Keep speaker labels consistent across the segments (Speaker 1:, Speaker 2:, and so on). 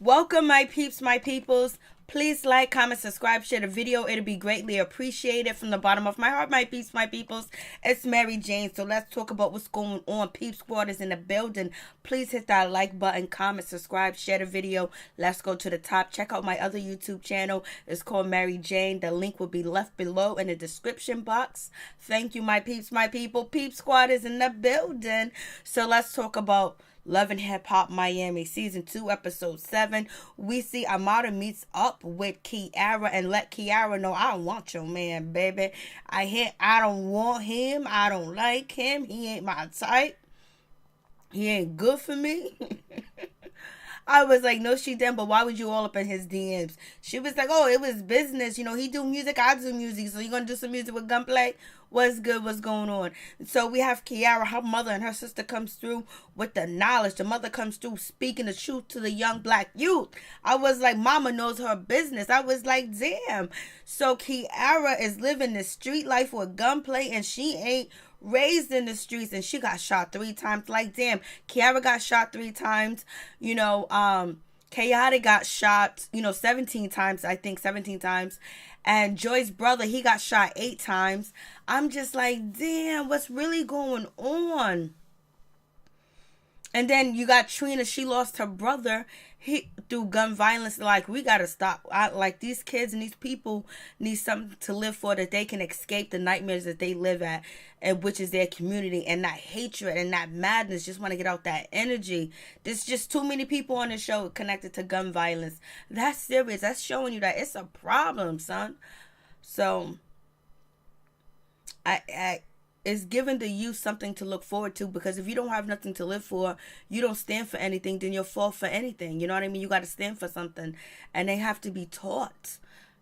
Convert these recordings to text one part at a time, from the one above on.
Speaker 1: Welcome, my peeps, my peoples. Please like, comment, subscribe, share the video. It'll be greatly appreciated from the bottom of my heart, my peeps, my peoples. It's Mary Jane. So let's talk about what's going on. Peep Squad is in the building. Please hit that like button, comment, subscribe, share the video. Let's go to the top. Check out my other YouTube channel. It's called Mary Jane. The link will be left below in the description box. Thank you, my peeps, my people. Peep Squad is in the building. So let's talk about Love and Hip Hop Miami Season 2 Episode 7. We see Amada meets up with Kiara and let Kiara know, I don't want your man, baby. I don't want him. I don't like him. He ain't my type. He ain't good for me. I was like, no, she didn't, but why would you all up in his DMs? She was like, oh, it was business. You know, he do music, I do music. So you going to do some music with Gunplay? What's good? What's going on? So we have Kiara, her mother, and her sister comes through with the knowledge. The mother comes through speaking the truth to the young black youth. I was like, mama knows her business. I was like, damn. So Kiara is living the street life with Gunplay, and she ain't raised in the streets, and she got shot 3 times. Like, damn, Kiara got shot 3 times. Chaotic got shot, 17 times, I think 17 times. And Joy's brother, he got shot 8 times. I'm just like, damn, what's really going on? And then you got Trina, she lost her brother through gun violence. Like, we got to stop. Like, these kids and these people need something to live for, that they can escape the nightmares that they live at, and which is their community, and that hatred and that madness. Just want to get out that energy. There's just too many people on the show connected to gun violence. That's serious. That's showing you that it's a problem, son. So, it's giving the youth something to look forward to, because if you don't have nothing to live for, you don't stand for anything, then you'll fall for anything. You know what I mean? You got to stand for something, and they have to be taught.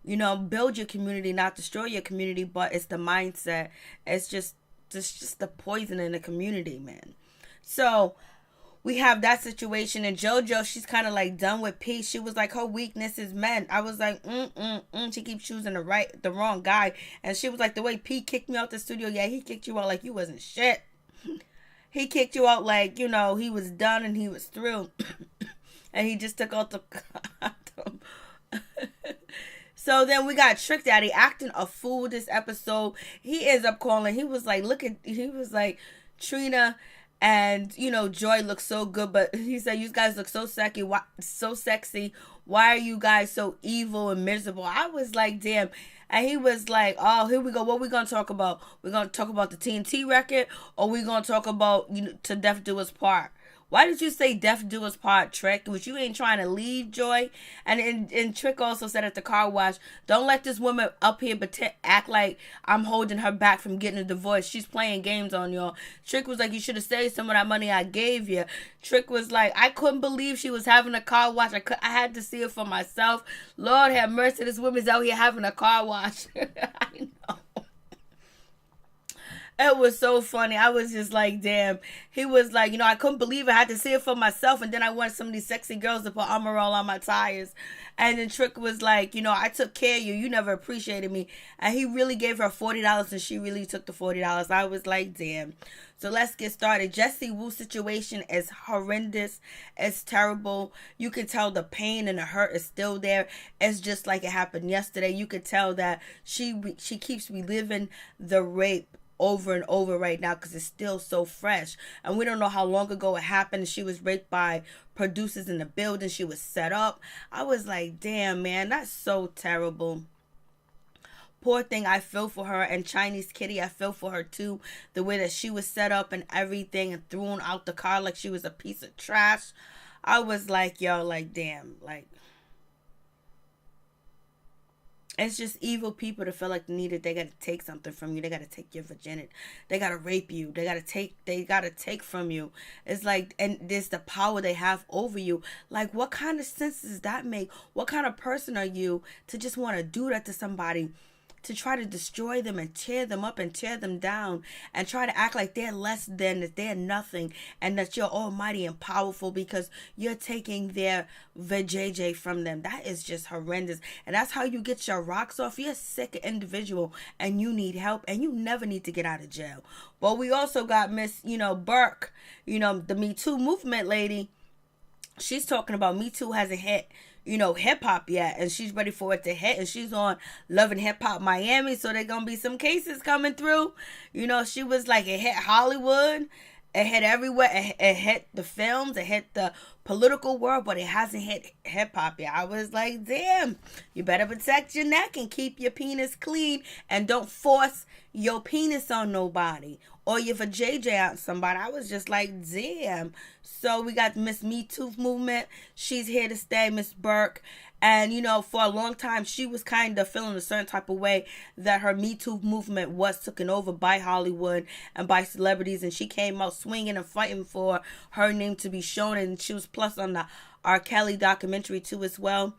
Speaker 1: Build your community, not destroy your community, but it's the mindset. It's just the poison in the community, man. So we have that situation, and JoJo, she's kind of like done with peace. She was like, her weakness is men. I was like, she keeps choosing the wrong guy. And she was like, the way Pete kicked me out the studio, yeah, he kicked you out like you wasn't shit. He kicked you out like, he was done and he was through. And he just took out the condom. So then we got Trick Daddy acting a fool this episode. He ends up calling. He was like, Trina and, Joy looks so good, but he said, you guys look so sexy. Why are you guys so evil and miserable? I was like, damn. And he was like, oh, here we go. What we going to talk about? We're going to talk about the TNT record, or we going to talk about, To Death Do Us Part? Why did you say Death Do Us Part, Trick? Which you ain't trying to leave, Joy. And Trick also said at the car wash, don't let this woman up here act like I'm holding her back from getting a divorce. She's playing games on y'all. Trick was like, you should have saved some of that money I gave you. Trick was like, I couldn't believe she was having a car wash. I had to see it for myself. Lord have mercy, this woman's out here having a car wash. I know. It was so funny. I was just like, damn. He was like, I couldn't believe it. I had to see it for myself. And then I wanted some of these sexy girls to put Armor All on my tires. And then Trick was like, I took care of you. You never appreciated me. And he really gave her $40, and she really took the $40. I was like, damn. So let's get started. Jessie Woo's situation is horrendous. It's terrible. You can tell the pain and the hurt is still there. It's just like it happened yesterday. You could tell that she keeps reliving the rape over and over right now, because it's still so fresh, and we don't know how long ago it happened. She was raped by producers in the building. She was set up. I was like, damn, man, that's so terrible. Poor thing, I feel for her. And Chinese Kitty, I feel for her too. The way that she was set up and everything, and thrown out the car like she was a piece of trash. I was like, yo, like, damn, like, it's just evil people to feel like they gotta take something from you. They gotta take your virginity. They gotta rape you. They gotta take from you. It's like, and there's the power they have over you. Like, what kind of sense does that make? What kind of person are you to just want to do that to somebody? To try to destroy them and tear them up and tear them down, and try to act like they're less than, that they're nothing, and that you're almighty and powerful because you're taking their vajayjay from them. That is just horrendous. And that's how you get your rocks off. You're a sick individual and you need help, and you never need to get out of jail. But we also got Miss, Burke, the Me Too movement lady. she's talking about Me Too hasn't hit, hip hop yet, and she's ready for it to hit, and she's on Loving Hip Hop Miami, so there's gonna be some cases coming through. She was like, it hit Hollywood, it hit everywhere, it hit the films, it hit the political world, but it hasn't hit hip hop yet. I was like, damn, you better protect your neck and keep your penis clean, and don't force your penis on nobody, or you for JJ out somebody. I was just like, damn. So we got Miss Me Too movement. She's here to stay, Miss Burke. And, for a long time, she was kind of feeling a certain type of way that her Me Too movement was taken over by Hollywood and by celebrities. And she came out swinging and fighting for her name to be shown. And she was plus on the R. Kelly documentary, too, as well.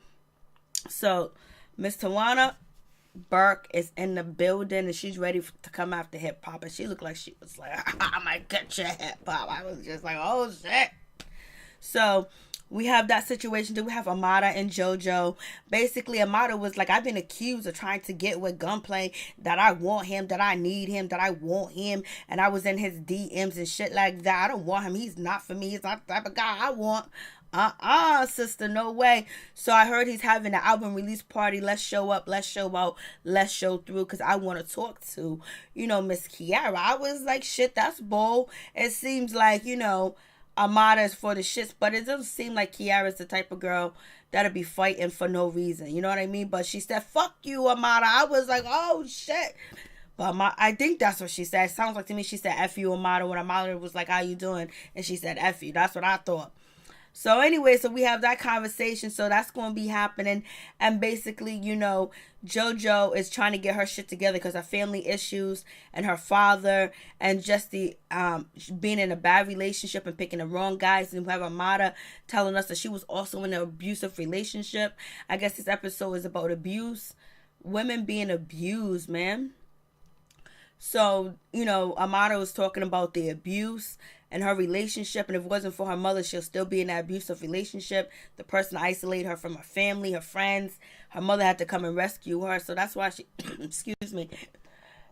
Speaker 1: So, Miss Tarana Burke is in the building, and she's ready to come after hip hop. And she looked like she was like, I might get your hip hop. I was just like, oh, shit. So we have that situation. Then we have Amada and JoJo. Basically, Amada was like, I've been accused of trying to get with Gunplay, that I want him, that I need him, that I want him, and I was in his DMs and shit like that. I don't want him. He's not for me. He's not the type of guy I want. Sister, no way. So I heard he's having an album release party. Let's show up, let's show out, let's show through, because I want to talk to, Miss Kiara. I was like, shit, that's bold. It seems like, Amada is for the shits, but it doesn't seem like Kiara's the type of girl that'll be fighting for no reason. You know what I mean? But she said, fuck you, Amada. I was like, oh, shit. But I think that's what she said. It sounds like to me she said, F you, Amada, when Amada was like, how you doing? And she said, F you. That's what I thought. So anyway, so we have that conversation. So that's going to be happening. And basically, JoJo is trying to get her shit together because of family issues and her father and just the being in a bad relationship and picking the wrong guys. And we have Amada telling us that she was also in an abusive relationship. I guess this episode is about abuse. Women being abused, man. So, Amada was talking about the abuse and her relationship, and if it wasn't for her mother, she'll still be in that abusive relationship. The person isolated her from her family, her friends. Her mother had to come and rescue her, so that's why she, excuse me,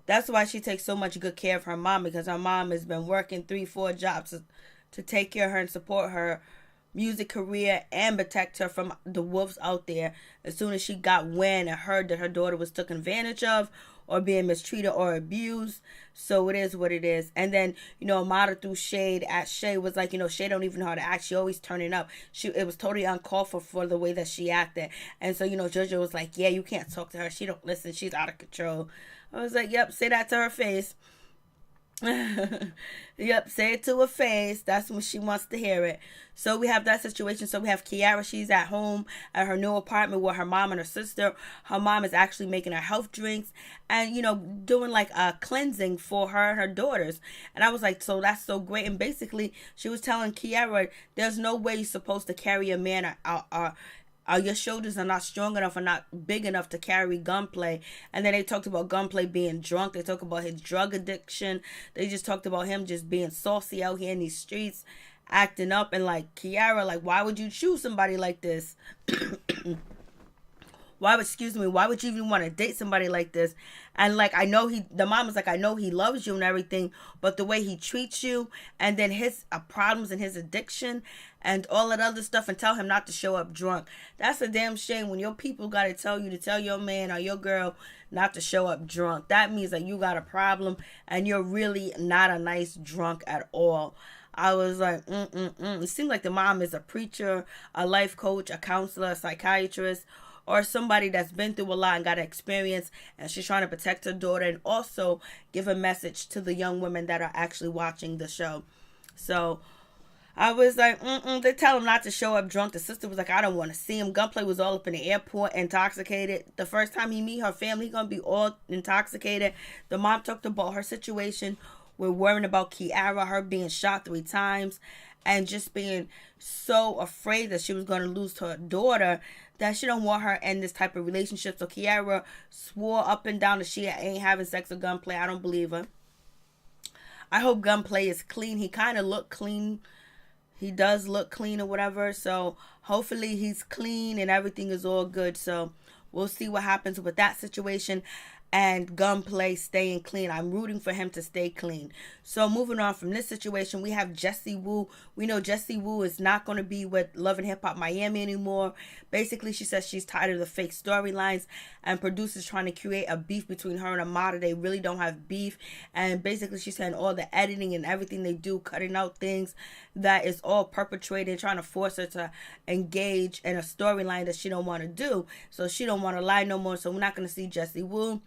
Speaker 1: that's why she takes so much good care of her mom, because her mom has been working 3-4 jobs to take care of her and support her music career and protect her from the wolves out there. As soon as she got wind and heard that her daughter was taken advantage of or being mistreated or abused. So it is what it is. And then, Amada threw shade at Shay. Was like, Shay don't even know how to act. She always turning up. It was totally uncalled for the way that she acted. And so, JoJo was like, yeah, you can't talk to her. She don't listen. She's out of control. I was like, yep, say that to her face. Yep, say it to her face. That's when she wants to hear it. So we have that situation. So we have Kiara. She's at home at her new apartment with her mom and her sister. Her mom is actually making her health drinks and doing like a cleansing for her and her daughters. And I was like, so that's so great. And basically she was telling Kiara, there's no way you're supposed to carry a man your shoulders are not strong enough or not big enough to carry Gunplay. And then they talked about Gunplay being drunk. They talked about his drug addiction. They just talked about him just being saucy out here in these streets, acting up. And like, Kiara, like, why would you choose somebody like this? Why would you even want to date somebody like this? And like, the mom was like, I know he loves you and everything, but the way he treats you, and then his problems and his addiction and all that other stuff, and tell him not to show up drunk. That's a damn shame when your people got to tell you to tell your man or your girl not to show up drunk. That means that you got a problem and you're really not a nice drunk at all. I was like, It seemed like the mom is a preacher, a life coach, a counselor, a psychiatrist, or somebody that's been through a lot and got experience, and she's trying to protect her daughter and also give a message to the young women that are actually watching the show. So I was like, they tell him not to show up drunk. The sister was like, I don't want to see him. Gunplay was all up in the airport, intoxicated. The first time he meet her family, he's going to be all intoxicated. The mom talked about her situation. We're worrying about Kiara, her being shot 3 times, and just being so afraid that she was going to lose her daughter, that she don't want her in this type of relationship. So Kiara swore up and down that she ain't having sex with Gunplay. I don't believe her. I hope Gunplay is clean. He kind of look clean. He does look clean or whatever. So hopefully he's clean and everything is all good. So we'll see what happens with that situation. and Gunplay staying clean. I'm rooting for him to stay clean. So moving on from this situation, we have Jessie Woo. We know Jessie Woo is not going to be with Love and Hip Hop Miami anymore. Basically, she says she's tired of the fake storylines and producers trying to create a beef between her and Amada. They really don't have beef. And basically, she's saying all the editing and everything they do, cutting out things that is all perpetrated, trying to force her to engage in a storyline that she don't want to do. So she don't want to lie no more. So we're not going to see Jessie Woo.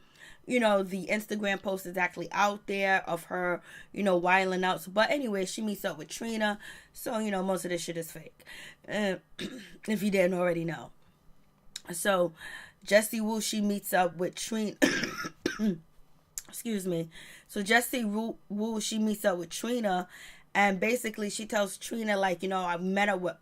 Speaker 1: You know, the Instagram post is actually out there of her, you know, wilding out. So, but anyway, she meets up with Trina. So, you know, most of this shit is fake. If you didn't already know. So, Jessie Woo, she meets up with Trina. Excuse me. So, Jessie Woo, she meets up with Trina. And basically, she tells Trina, like, you know, I met her with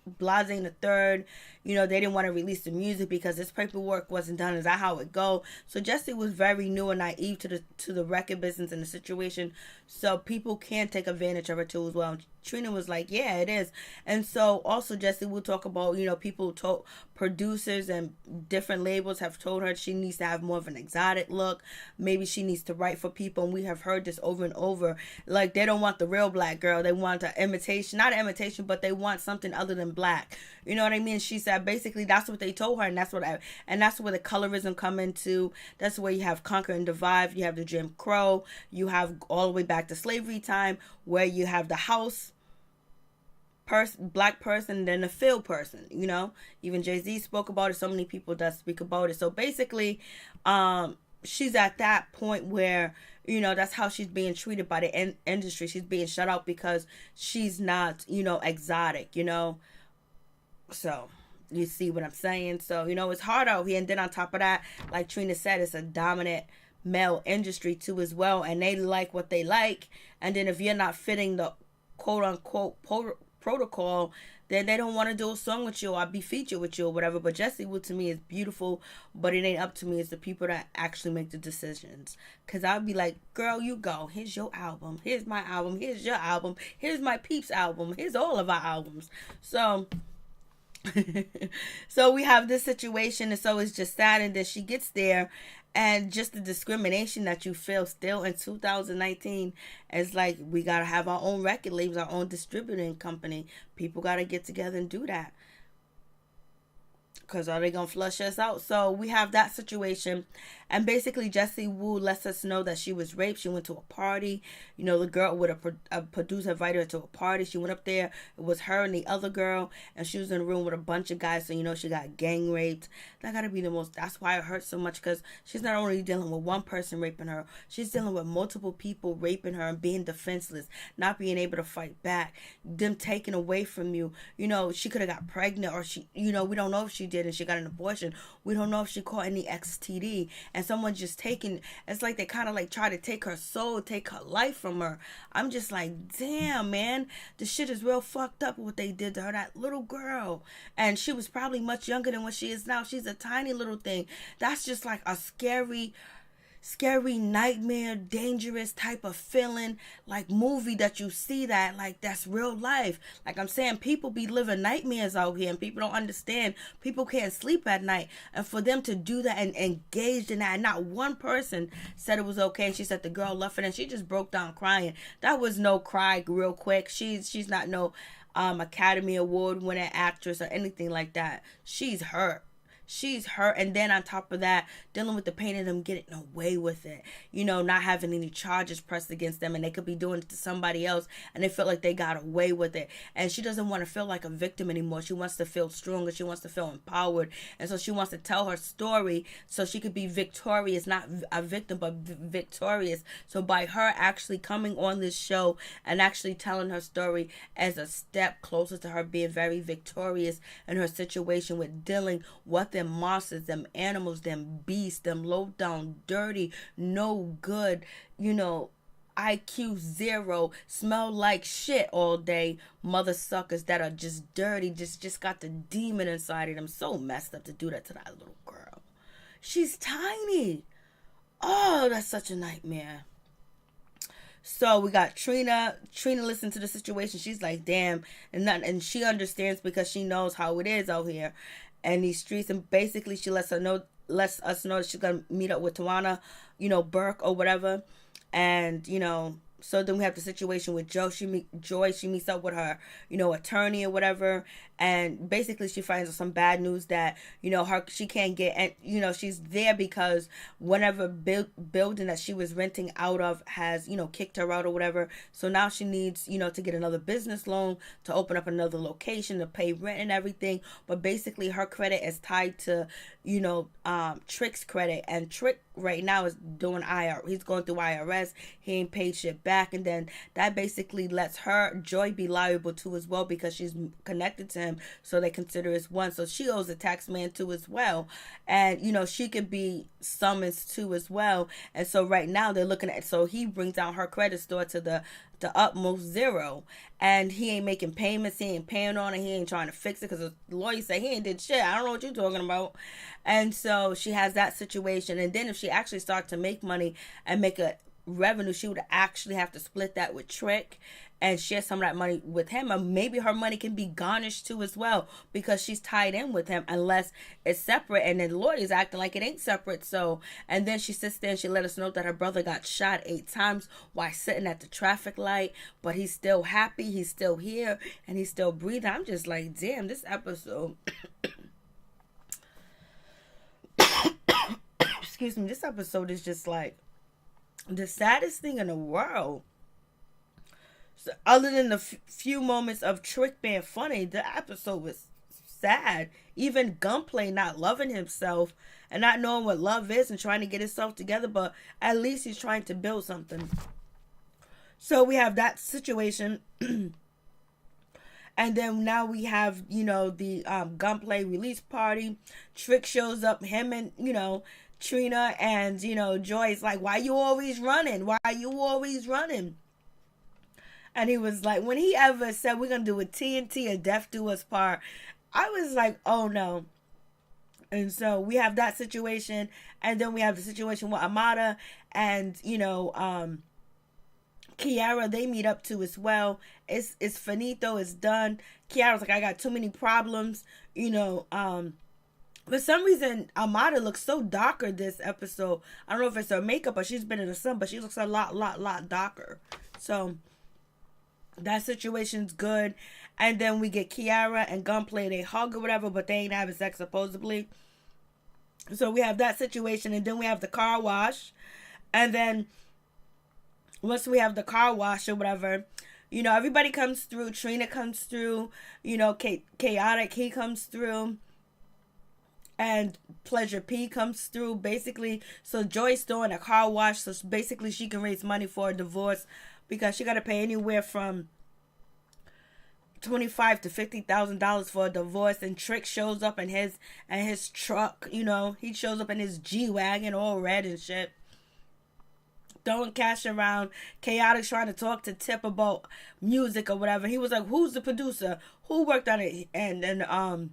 Speaker 1: Blase in the third. You know, they didn't want to release the music because this paperwork wasn't done. Is that how it go? So Jessie was very new and naive to the record business and the situation. So people can take advantage of her too as well. And Trina was like, yeah, it is. And so also Jessie will talk about, you know, people told producers and different labels have told her she needs to have more of an exotic look. Maybe she needs to write for people. And we have heard this over and over. Like, they don't want the real black girl. They want an imitation, not an imitation, but they want something other than black. You know what I mean? She said basically that's what they told her, and that's where the colorism come into. That's where you have Conquer and Divide. You have the Jim Crow. You have all the way back to slavery time, where you have the house black person, then the field person. You know, even Jay-Z spoke about it. So many people does speak about it. So basically, she's at that point where, you know, that's how she's being treated by the industry. She's being shut out because she's not, you know, exotic, you know. So, you see what I'm saying? So, you know, it's hard out here. And then on top of that, like Trina said, it's a dominant male industry too as well. And they like what they like. And then if you're not fitting the quote-unquote protocol, then they don't want to do a song with you or be featured with you or whatever. But Jessie Woo to me is beautiful, but it ain't up to me. It's the people that actually make the decisions. Because I'll be like, girl, you go. Here's your album. Here's my album. Here's your album. Here's my Peeps album. Here's all of our albums. So... so we have this situation, and so it's just sad. And then she gets there, and just the discrimination that you feel still in 2019 is like, we gotta have our own record labels, our own distributing company. People gotta get together and do that, because are they gonna flush us out? So we have that situation. And basically Jessie Woo lets us know that she was raped. She went to a party. You know, the girl with a producer invited her to a party. She went up there. It was her and the other girl. And she was in a room with a bunch of guys. So, you know, she got gang raped. That gotta be the most... That's why it hurts so much. Because she's not only dealing with one person raping her. She's dealing with multiple people raping her and being defenseless. Not being able to fight back. Them taken away from you. You know, she could have got pregnant. Or she... You know, we don't know if she did and she got an abortion. We don't know if she caught any STD. And someone just taking, it's like they kind of like try to take her soul, take her life from her. I'm just like, damn, man, the shit is real fucked up what they did to her, that little girl. And she was probably much younger than what she is now. She's a tiny little thing. That's just like a scary nightmare, dangerous type of feeling, like movie that you see that, like, that's real life. Like I'm saying, people be living nightmares out here and people don't understand. People can't sleep at night. And for them to do that and engaged in that, and not one person said it was okay. And she said the girl left it and she just broke down crying. That was no cry real quick. She's not no Academy Award winning actress or anything like that. She's hurt. She's hurt. And then on top of that, dealing with the pain of them getting away with it, you know, not having any charges pressed against them, and they could be doing it to somebody else and they feel like they got away with it. And she doesn't want to feel like a victim anymore. She wants to feel stronger. She wants to feel empowered. And so she wants to tell her story so she could be victorious, not a victim, but victorious. So by her actually coming on this show and actually telling her story as a step closer to her being very victorious in her situation with dealing with them monsters, them animals, them beasts, them low down, dirty, no good, you know, IQ 0, smell like shit all day, mother suckers that are just dirty, just got the demon inside of them. So messed up to do that to that little girl. She's tiny. Oh, that's such a nightmare. So we got Trina. Trina listened to the situation. She's like, damn. And she understands because she knows how it is out here and these streets. And basically she lets her know lets us know that she's gonna meet up with Tarana, Burke or whatever. And so then we have the situation with Joy. She meets up with her, attorney or whatever, and basically she finds out some bad news that she can't get, and she's there because whatever building that she was renting out of has kicked her out or whatever. So now she needs to get another business loan to open up another location to pay rent and everything. But basically her credit is tied to Trick's credit, and Trick right now is doing he's going through IRS. He ain't paid shit back, and then that basically lets Joy be liable too as well, because she's connected to him, so they consider as one. So she owes a tax man too as well, and she could be summoned too as well. And so right now they're looking at, so he brings down her credit score to the utmost zero, and he ain't making payments, he ain't paying on it, he ain't trying to fix it, because the lawyer said he ain't did shit. I don't know what you're talking about. And so she has that situation. And then if she actually starts to make money and make a revenue, she would actually have to split that with Trick and share some of that money with him. Or maybe her money can be garnished too as well, because she's tied in with him, unless it's separate. And then the lawyer's acting like it ain't separate. So, and then she sits there and she let us know that her brother got shot 8 times while sitting at the traffic light, but he's still happy, he's still here, and he's still breathing. I'm just like, damn, this episode excuse me, this episode is just like the saddest thing in the world. So other than the few moments of Trick being funny, the episode was sad. Even Gunplay not loving himself and not knowing what love is and trying to get himself together, but at least he's trying to build something. So we have that situation. And then now we have, the Gunplay release party. Trick shows up, him and, Trina, and, Joy's like, why you always running? Why you always running? And he was like, when he ever said we're going to do a TNT or Death Do Us part, I was like, oh no. And so we have that situation. And then we have the situation with Amada and, Kiara. They meet up too as well. It's finito. It's done. Kiara's like, I got too many problems. For some reason, Amada looks so darker this episode. I don't know if it's her makeup or she's been in the sun, but she looks a lot darker. So that situation's good. And then we get Kiara and Gunplay. They hug or whatever, but they ain't having sex supposedly. So we have that situation. And then we have the car wash. And then once we have the car wash or whatever, everybody comes through. Trina comes through. Chaotic, he comes through. And Pleasure P comes through, basically. So Joy's doing a car wash, so basically she can raise money for a divorce, because she got to pay anywhere from $25,000 to $50,000 for a divorce. And Trick shows up in his truck. He shows up in his G-Wagon, all red and shit, throwing cash around. Chaotic's trying to talk to Tip about music or whatever. He was like, who's the producer? Who worked on it? And then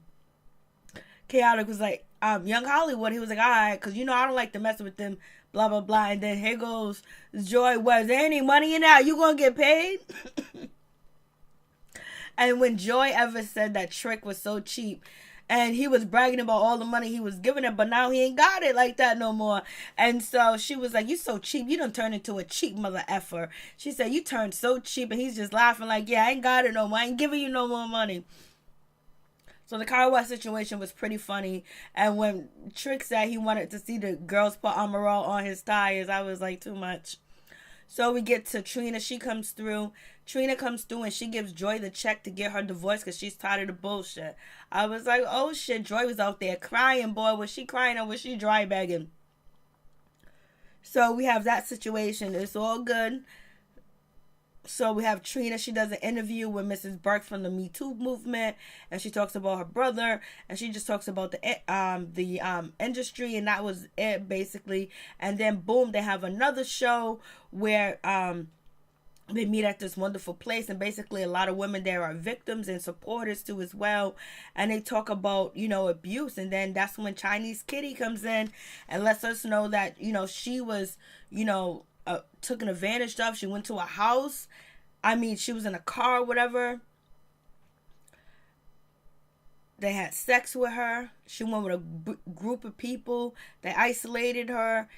Speaker 1: Chaotic was like, Young Hollywood. He was like, all right, because I don't like to mess with them, blah blah blah. And then here goes Joy. Was there any money in that? You gonna get paid? And when Joy ever said that Trick was so cheap, and he was bragging about all the money he was giving her, but now he ain't got it like that no more. And so she was like, you so cheap. You done turned into a cheap mother effer. She said, you turned so cheap. And he's just laughing like, yeah, I ain't got it no more. I ain't giving you no more money. So the car wash situation was pretty funny. And when Trick said he wanted to see the girls put Amaral on his tires, I was like, too much. So we get to Trina. She comes through. Trina comes through and she gives Joy the check to get her divorce because she's tired of the bullshit. I was like, oh shit, Joy was out there crying, boy. Was she crying or was she dry begging? So we have that situation. It's all good. So we have Trina. She does an interview with Mrs. Burke from the Me Too movement, and she talks about her brother, and she just talks about the industry, and that was it basically. And then boom, they have another show where they meet at this wonderful place, and basically a lot of women there are victims and supporters too as well, and they talk about abuse. And then that's when Chinese Kitty comes in and lets us know that she was taken advantage of. She went to a house. I mean, she was in a car or whatever. They had sex with her. She went with a group of people. They isolated her,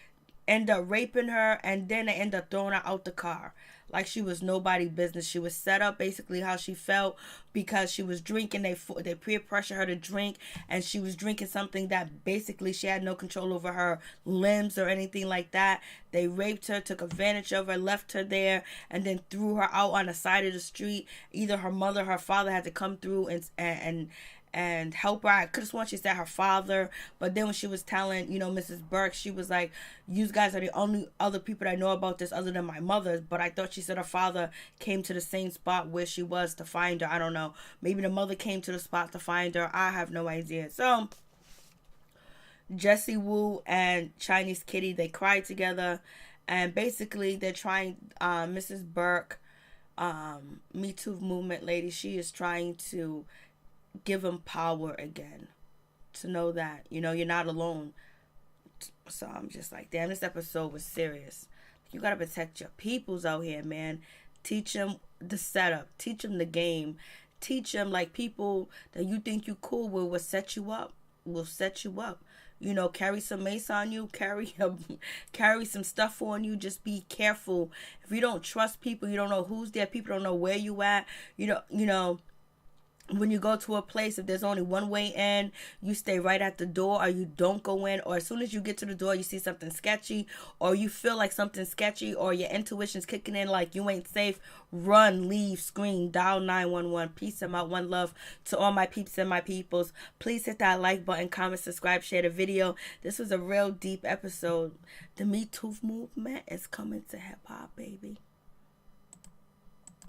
Speaker 1: end up raping her, and then they end up throwing her out the car like she was nobody's business. She was set up basically how she felt because she was drinking. They peer pressure her to drink, and she was drinking something that basically she had no control over her limbs or anything like that. They raped her, took advantage of her, left her there, and then threw her out on the side of the street. Either her mother or her father had to come through and help her. I could have sworn she said her father, but then when she was telling, Mrs. Burke, she was like, you guys are the only other people that know about this other than my mother. But I thought she said her father came to the same spot where she was to find her. I don't know. Maybe the mother came to the spot to find her. I have no idea. So Jessie Wu and Chinese Kitty, they cried together, and basically they're trying, Mrs. Burke, Me Too movement lady, she is trying to give them power again, to know that you're not alone. So I'm just like, damn, this episode was serious. You gotta protect your peoples out here, man. Teach them the setup, teach them the game, teach them like people that you think you cool with will set you up, carry some mace on you, carry some stuff on you. Just be careful. If you don't trust people, you don't know who's there, people don't know where you at, when you go to a place, if there's only one way in, you stay right at the door, or you don't go in. Or as soon as you get to the door, you see something sketchy, or you feel like something sketchy, or your intuition's kicking in like you ain't safe, run, leave, scream, dial 911. Peace and out, one love to all my peeps and my peoples. Please hit that like button, comment, subscribe, share the video. This was a real deep episode. The Me Too movement is coming to hip hop, baby.